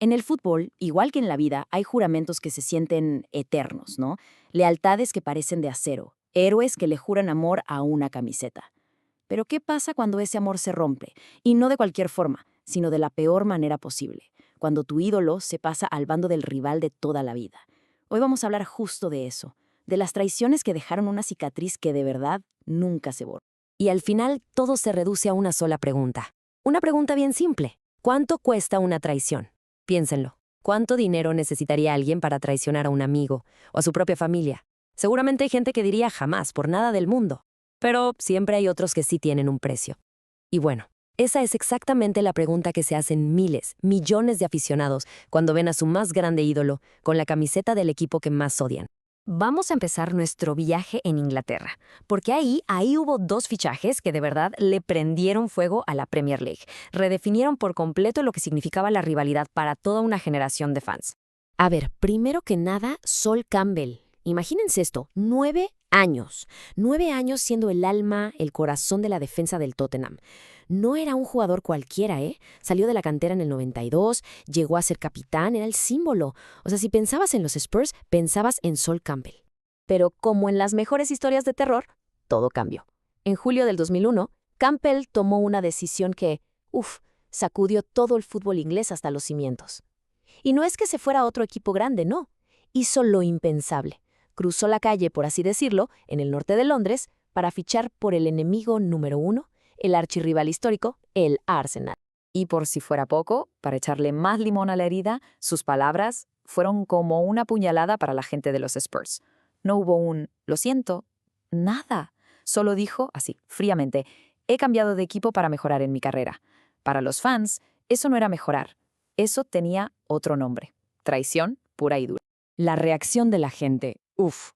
En el fútbol, igual que en la vida, hay juramentos que se sienten eternos, ¿no? Lealtades que parecen de acero, héroes que le juran amor a una camiseta. Pero ¿qué pasa cuando ese amor se rompe? Y no de cualquier forma, sino de la peor manera posible, cuando tu ídolo se pasa al bando del rival de toda la vida. Hoy vamos a hablar justo de eso, de las traiciones que dejaron una cicatriz que de verdad nunca se borra. Y al final todo se reduce a una sola pregunta. Una pregunta bien simple. ¿Cuánto cuesta una traición? Piénsenlo. ¿Cuánto dinero necesitaría alguien para traicionar a un amigo o a su propia familia? Seguramente hay gente que diría jamás, por nada del mundo. Pero siempre hay otros que sí tienen un precio. Y bueno, esa es exactamente la pregunta que se hacen miles, millones de aficionados cuando ven a su más grande ídolo con la camiseta del equipo que más odian. Vamos a empezar nuestro viaje en Inglaterra, porque ahí hubo dos fichajes que de verdad le prendieron fuego a la Premier League. Redefinieron por completo lo que significaba la rivalidad para toda una generación de fans. A ver, primero que nada, Sol Campbell. Imagínense esto, 9 años. 9 años siendo el alma, el corazón de la defensa del Tottenham. No era un jugador cualquiera, ¿eh? Salió de la cantera en el 92, llegó a ser capitán, era el símbolo. O sea, si pensabas en los Spurs, pensabas en Sol Campbell. Pero como en las mejores historias de terror, todo cambió. En julio del 2001, Campbell tomó una decisión que, sacudió todo el fútbol inglés hasta los cimientos. Y no es que se fuera a otro equipo grande, no. Hizo lo impensable. Cruzó la calle, por así decirlo, en el norte de Londres, para fichar por el enemigo número uno, el archirrival histórico, el Arsenal. Y por si fuera poco, para echarle más limón a la herida, sus palabras fueron como una puñalada para la gente de los Spurs. No hubo un «lo siento», nada. Solo dijo, así, fríamente, «he cambiado de equipo para mejorar en mi carrera». Para los fans, eso no era mejorar. Eso tenía otro nombre. Traición pura y dura. La reacción de la gente,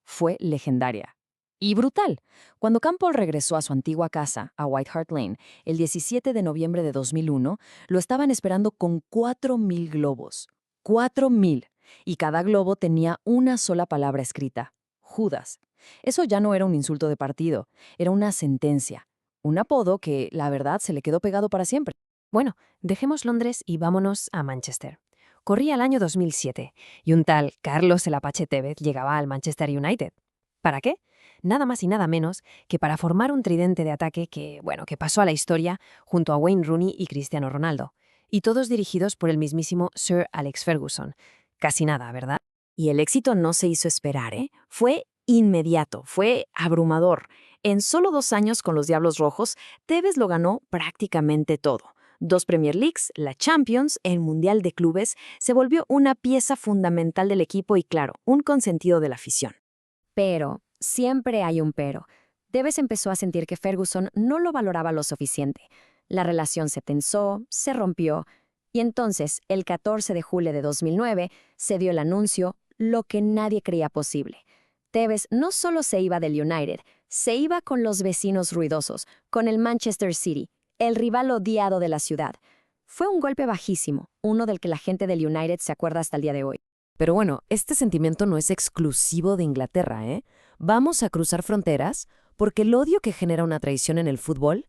fue legendaria. Y brutal. Cuando Campbell regresó a su antigua casa, a White Hart Lane, el 17 de noviembre de 2001, lo estaban esperando con 4.000 globos. 4.000. Y cada globo tenía una sola palabra escrita: Judas. Eso ya no era un insulto de partido, era una sentencia. Un apodo que, la verdad, se le quedó pegado para siempre. Bueno, dejemos Londres y vámonos a Manchester. Corría el año 2007 y un tal Carlos el Apache Tevez llegaba al Manchester United. ¿Para qué? Nada más y nada menos que para formar un tridente de ataque que pasó a la historia junto a Wayne Rooney y Cristiano Ronaldo. Y todos dirigidos por el mismísimo Sir Alex Ferguson. Casi nada, ¿verdad? Y el éxito no se hizo esperar, ¿eh? Fue inmediato, fue abrumador. En solo 2 años con los Diablos Rojos, Tevez lo ganó prácticamente todo. 2 Premier Leagues, la Champions, el Mundial de Clubes, se volvió una pieza fundamental del equipo y, claro, un consentido de la afición. Pero, siempre hay un pero. Tevez empezó a sentir que Ferguson no lo valoraba lo suficiente. La relación se tensó, se rompió, y entonces, el 14 de julio de 2009, se dio el anuncio, lo que nadie creía posible. Tevez no solo se iba del United, se iba con los vecinos ruidosos, con el Manchester City, el rival odiado de la ciudad. Fue un golpe bajísimo, uno del que la gente del United se acuerda hasta el día de hoy. Pero bueno, este sentimiento no es exclusivo de Inglaterra, ¿eh? Vamos a cruzar fronteras porque el odio que genera una traición en el fútbol,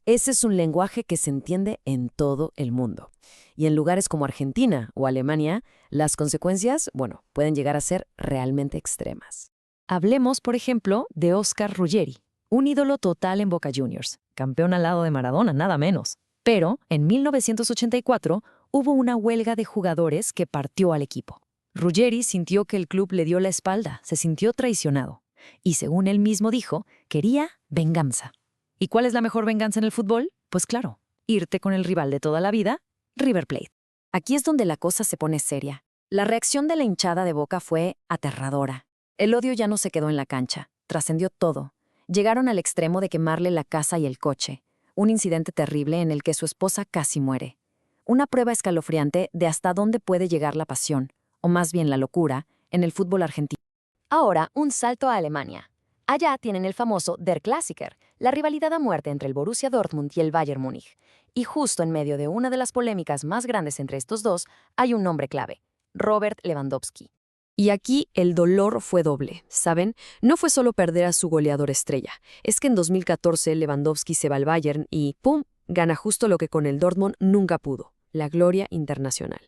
ese es un lenguaje que se entiende en todo el mundo. Y en lugares como Argentina o Alemania, las consecuencias, pueden llegar a ser realmente extremas. Hablemos, por ejemplo, de Oscar Ruggeri, un ídolo total en Boca Juniors, campeón al lado de Maradona, nada menos. Pero en 1984 hubo una huelga de jugadores que partió al equipo. Ruggeri sintió que el club le dio la espalda, se sintió traicionado. Y según él mismo dijo, quería venganza. ¿Y cuál es la mejor venganza en el fútbol? Pues claro, irte con el rival de toda la vida, River Plate. Aquí es donde la cosa se pone seria. La reacción de la hinchada de Boca fue aterradora. El odio ya no se quedó en la cancha, trascendió todo. Llegaron al extremo de quemarle la casa y el coche. Un incidente terrible en el que su esposa casi muere. Una prueba escalofriante de hasta dónde puede llegar la pasión, o más bien la locura, en el fútbol argentino. Ahora, un salto a Alemania. Allá tienen el famoso Der Klassiker, la rivalidad a muerte entre el Borussia Dortmund y el Bayern Múnich. Y justo en medio de una de las polémicas más grandes entre estos dos, hay un nombre clave: Robert Lewandowski. Y aquí el dolor fue doble, ¿saben? No fue solo perder a su goleador estrella. Es que en 2014 Lewandowski se va al Bayern y ¡pum!, gana justo lo que con el Dortmund nunca pudo: la gloria internacional.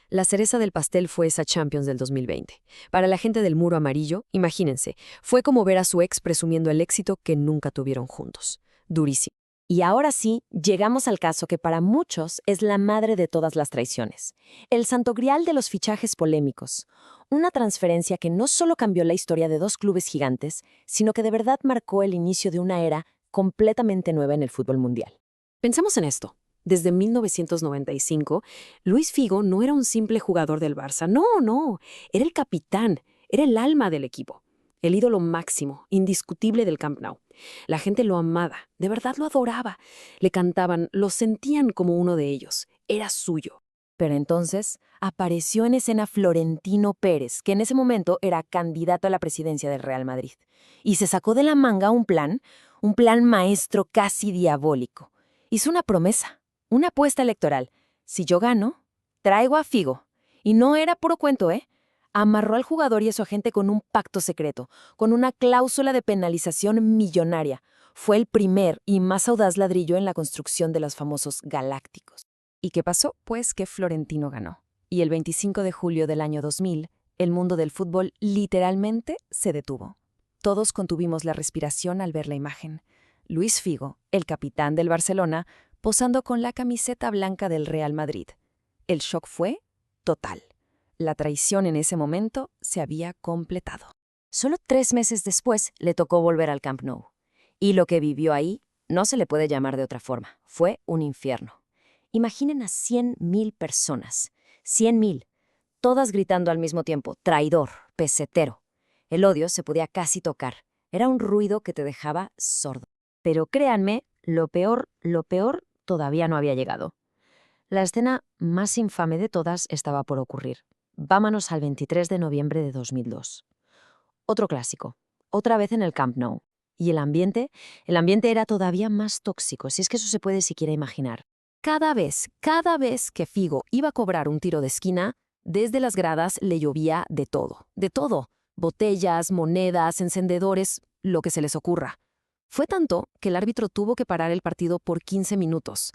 La cereza del pastel fue esa Champions del 2020. Para la gente del muro amarillo, imagínense, fue como ver a su ex presumiendo el éxito que nunca tuvieron juntos. Durísimo. Y ahora sí, llegamos al caso que para muchos es la madre de todas las traiciones. El santo grial de los fichajes polémicos. Una transferencia que no solo cambió la historia de dos clubes gigantes, sino que de verdad marcó el inicio de una era completamente nueva en el fútbol mundial. Pensemos en esto. Desde 1995, Luis Figo no era un simple jugador del Barça. No. Era el capitán, era el alma del equipo. El ídolo máximo, indiscutible del Camp Nou. La gente lo amaba, de verdad lo adoraba. Le cantaban, lo sentían como uno de ellos. Era suyo. Pero entonces apareció en escena Florentino Pérez, que en ese momento era candidato a la presidencia del Real Madrid. Y se sacó de la manga un plan maestro casi diabólico. Hizo una promesa, una apuesta electoral. Si yo gano, traigo a Figo. Y no era puro cuento, ¿eh? Amarró al jugador y a su agente con un pacto secreto, con una cláusula de penalización millonaria. Fue el primer y más audaz ladrillo en la construcción de los famosos galácticos. ¿Y qué pasó? Pues que Florentino ganó. Y el 25 de julio del año 2000, el mundo del fútbol literalmente se detuvo. Todos contuvimos la respiración al ver la imagen. Luis Figo, el capitán del Barcelona, posando con la camiseta blanca del Real Madrid. El shock fue total. La traición en ese momento se había completado. Solo 3 meses después le tocó volver al Camp Nou. Y lo que vivió ahí no se le puede llamar de otra forma. Fue un infierno. Imaginen a 100.000 personas. 100.000. Todas gritando al mismo tiempo, traidor, pesetero. El odio se podía casi tocar. Era un ruido que te dejaba sordo. Pero créanme, lo peor todavía no había llegado. La escena más infame de todas estaba por ocurrir. Vámonos al 23 de noviembre de 2002. Otro clásico, otra vez en el Camp Nou. Y el ambiente era todavía más tóxico, si es que eso se puede siquiera imaginar. Cada vez que Figo iba a cobrar un tiro de esquina, desde las gradas le llovía de todo. Botellas, monedas, encendedores, lo que se les ocurra. Fue tanto que el árbitro tuvo que parar el partido por 15 minutos.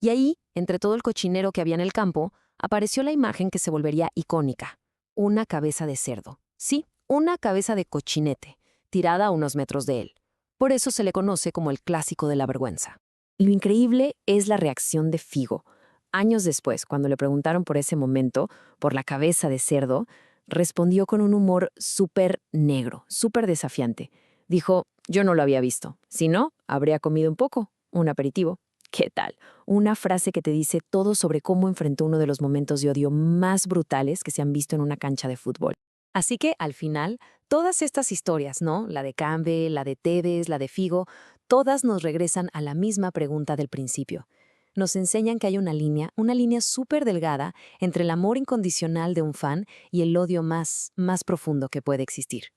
Y ahí, entre todo el cochinero que había en el campo, apareció la imagen que se volvería icónica. Una cabeza de cerdo. Sí, una cabeza de cochinete, tirada a unos metros de él. Por eso se le conoce como el clásico de la vergüenza. Lo increíble es la reacción de Figo. Años después, cuando le preguntaron por ese momento, por la cabeza de cerdo, respondió con un humor súper negro, súper desafiante. Dijo, yo no lo había visto. Si no, habría comido un poco, un aperitivo. ¿Qué tal? Una frase que te dice todo sobre cómo enfrentó uno de los momentos de odio más brutales que se han visto en una cancha de fútbol. Así que, al final, todas estas historias, ¿no? La de Campbell, la de Tevez, la de Figo, todas nos regresan a la misma pregunta del principio. Nos enseñan que hay una línea súper delgada entre el amor incondicional de un fan y el odio más profundo que puede existir.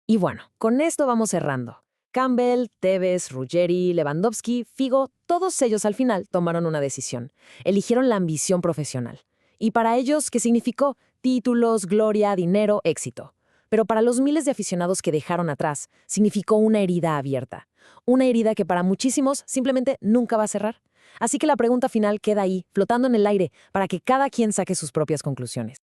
Y bueno, con esto vamos cerrando. Campbell, Tevez, Ruggeri, Lewandowski, Figo, todos ellos al final tomaron una decisión. Eligieron la ambición profesional. Y para ellos, ¿qué significó? Títulos, gloria, dinero, éxito. Pero para los miles de aficionados que dejaron atrás, significó una herida abierta. Una herida que para muchísimos simplemente nunca va a cerrar. Así que la pregunta final queda ahí, flotando en el aire, para que cada quien saque sus propias conclusiones.